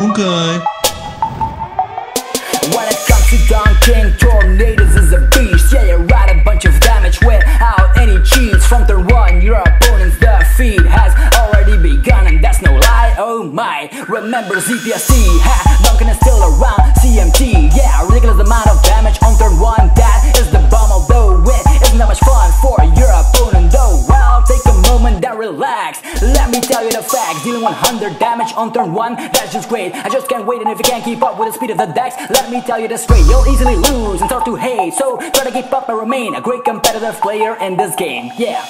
Okay. When it comes to donking, Tornadus is a beast. Yeah, you write a bunch of damage without any cheats. From turn 1, your opponent's defeat has already begun, and that's no lie, oh my. Remember ZPSC, Donkin is still around. CMT, yeah, ridiculous amount of damage on turn 1. That is the bomb, although it isn't that much fun for your opponent though. Well, take a moment and relax. Let me tell you the facts. Dealing 100 damage on turn 1, that's just great. I just can't wait, and if you can't keep up with the speed of the decks, let me tell you this straight, you'll easily lose and start to hate. So try to keep up and remain a great competitive player in this game, yeah.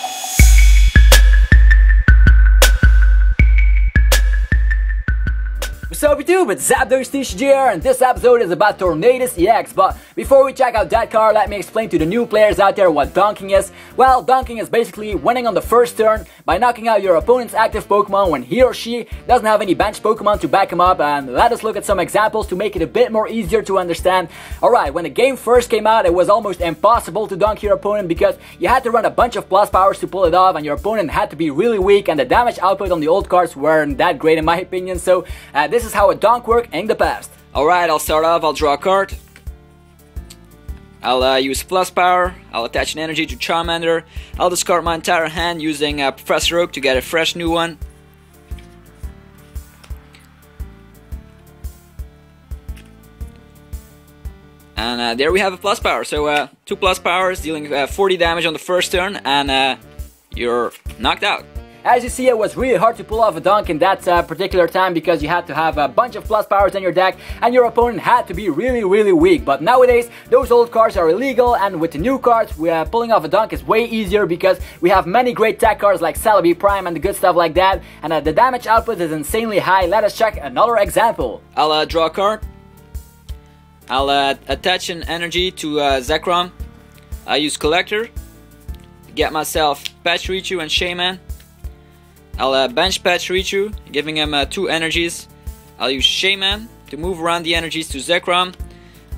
Sup YouTube, it's ZapdosTCG here, and this episode is about Tornadus EX. But before we check out that card, let me explain to the new players out there what donking is. Well, donking is basically winning on the first turn by knocking out your opponent's active Pokemon when he or she doesn't have any bench Pokemon to back him up. And let us look at some examples to make it a bit more easier to understand. Alright, when the game first came out, it was almost impossible to donk your opponent because you had to run a bunch of plus powers to pull it off, and your opponent had to be really weak, and the damage output on the old cards weren't that great in my opinion. So this is how a donk worked in the past. Alright, I'll start off, I'll draw a card. I'll use plus power, I'll attach an energy to Charmander. I'll discard my entire hand using Professor Oak to get a fresh new one. And there we have a plus power. So 2 plus powers dealing 40 damage on the first turn, and you're knocked out. As you see, it was really hard to pull off a donk in that particular time because you had to have a bunch of plus powers in your deck and your opponent had to be really weak. But nowadays, those old cards are illegal, and with the new cards, pulling off a donk is way easier because we have many great tech cards like Celebi Prime and the good stuff like that, and the damage output is insanely high. Let us check another example. I'll draw a card. I'll attach an energy to Zekrom. I'll use Collector, get myself Pachirisu and Shaman. I'll bench Pachirisu, giving him 2 energies. I'll use Shaman to move around the energies to Zekrom,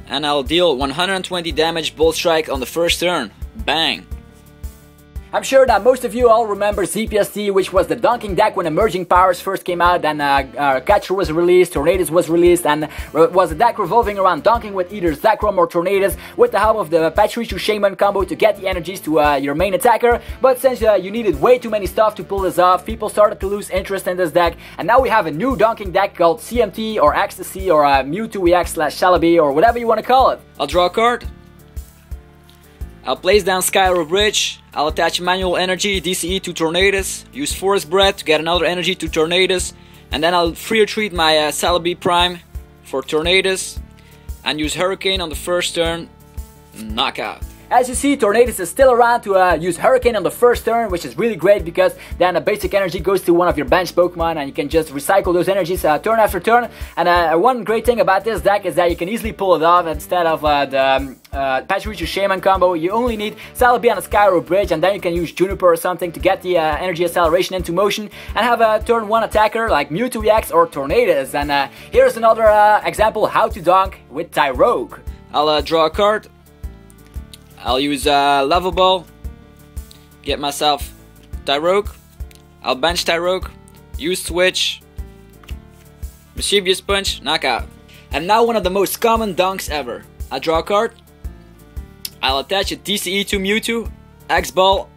and I'll deal 120 damage Bolt Strike on the first turn. Bang! I'm sure that most of you all remember ZPST, which was the donking deck when emerging powers first came out, and Catcher was released, Tornadus was released, and it was a deck revolving around donking with either Zekrom or Tornadus with the help of the Pachirisu Shaman combo to get the energies to your main attacker. But since you needed way too many stuff to pull this off, people started to lose interest in this deck, and now we have a new donking deck called CMT or Ecstasy or Mewtwo EX / Celebi or whatever you want to call it. I'll draw a card. I'll place down Skyro Bridge. I'll attach manual energy DCE to Tornadus, use Forest Breath to get another energy to Tornadus, and then I'll free retreat my Celebi Prime for Tornadus and use Hurricane on the first turn. Knockout. As you see, Tornadus is still around to use Hurricane on the first turn, which is really great because then the basic energy goes to one of your bench Pokemon and you can just recycle those energies turn after turn. And one great thing about this deck is that you can easily pull it off instead of the Pachirisu Shaman combo. You only need Celebi on a Skyro Bridge, and then you can use Juniper or something to get the energy acceleration into motion and have a turn 1 attacker like Mewtwo EX or Tornadus. And here's another example how to donk with Tyrogue. I'll draw a card. I'll use Level Ball, get myself Tyrogue. I'll bench Tyrogue, use Switch, Mischievous Punch, knockout. And now one of the most common donks ever. I draw a card. I'll attach a DCE to Mewtwo, X-Ball,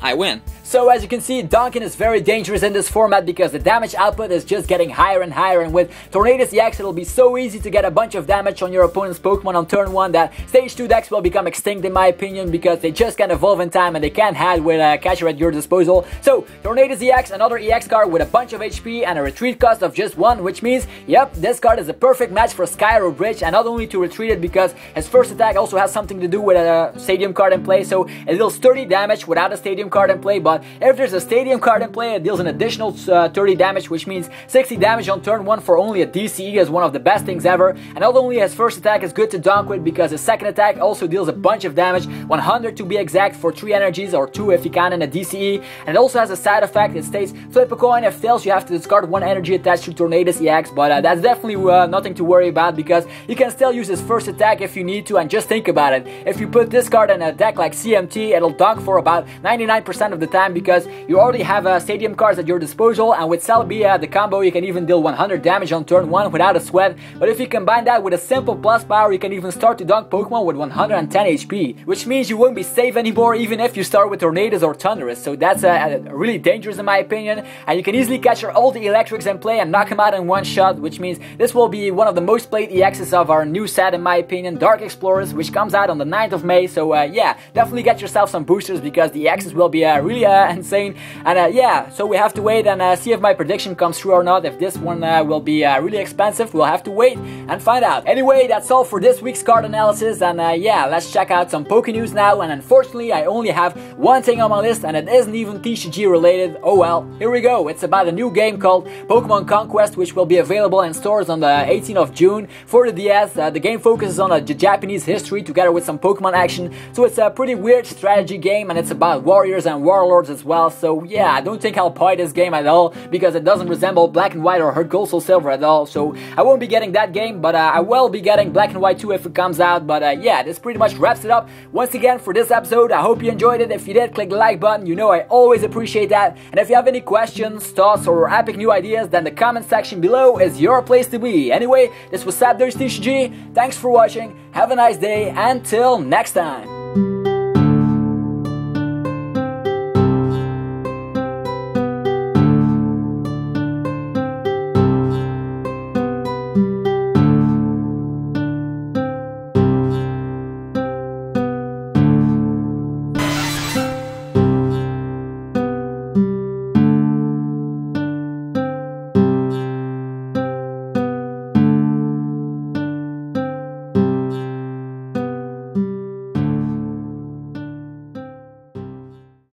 I win. So as you can see, donking is very dangerous in this format because the damage output is just getting higher and higher, and with Tornadus EX it'll be so easy to get a bunch of damage on your opponent's Pokemon on turn 1 that stage 2 decks will become extinct in my opinion because they just can't evolve in time and they can't hide with a catcher at your disposal. So Tornadus EX, another EX card with a bunch of HP and a retreat cost of just 1, which means, yep, this card is a perfect match for Skyro Bridge, and not only to retreat it because his first attack also has something to do with a stadium card in play, so it deals 30 damage without a stadium card in play, but if there's a stadium card in play, it deals an additional 30 damage, which means 60 damage on turn 1 for only a DCE is one of the best things ever. And not only his first attack is good to donk with because his second attack also deals a bunch of damage, 100 to be exact, for 3 energies or 2 if you can in a DCE. And it also has a side effect. It states flip a coin, if fails you have to discard 1 energy attached to Tornadus EX, but that's definitely nothing to worry about because you can still use his first attack if you need to. And just think about it, if you put this card in a deck like CMT, it'll donk for about 99% of the time time because you already have stadium cards at your disposal, and with Celebi, the combo, you can even deal 100 damage on turn 1 without a sweat. But if you combine that with a simple plus power, you can even start to dunk Pokemon with 110 HP, which means you won't be safe anymore even if you start with Tornadus or Thunderous. So that's really dangerous in my opinion, and you can easily catch all the electrics in play and knock them out in one shot, which means this will be one of the most played EXs of our new set in my opinion, Dark Explorers, which comes out on the 9th of May. So yeah, definitely get yourself some boosters because the EXs will be really insane. And yeah, so we have to wait and see if my prediction comes true or not. If this one will be really expensive, we'll have to wait and find out. Anyway, that's all for this week's card analysis, and yeah, let's check out some Poke News now. And unfortunately, I only have one thing on my list, and it isn't even TCG related. Oh well, here we go. It's about a new game called Pokemon Conquest, which will be available in stores on the 18th of June for the DS. The game focuses on the Japanese history together with some Pokemon action, so it's a pretty weird strategy game, and it's about warriors and warlords as well. So yeah, I don't think I'll buy this game at all because it doesn't resemble Black and White or Heart Gold Soul Silver at all. So I won't be getting that game, but I will be getting Black and White 2 if it comes out. But yeah, this pretty much wraps it up once again for this episode. I hope you enjoyed it. If you did, click the like button. You know I always appreciate that. And if you have any questions, thoughts, or epic new ideas, then the comment section below is your place to be. Anyway, this was ZapdosTCG. Thanks for watching. Have a nice day. Until next time.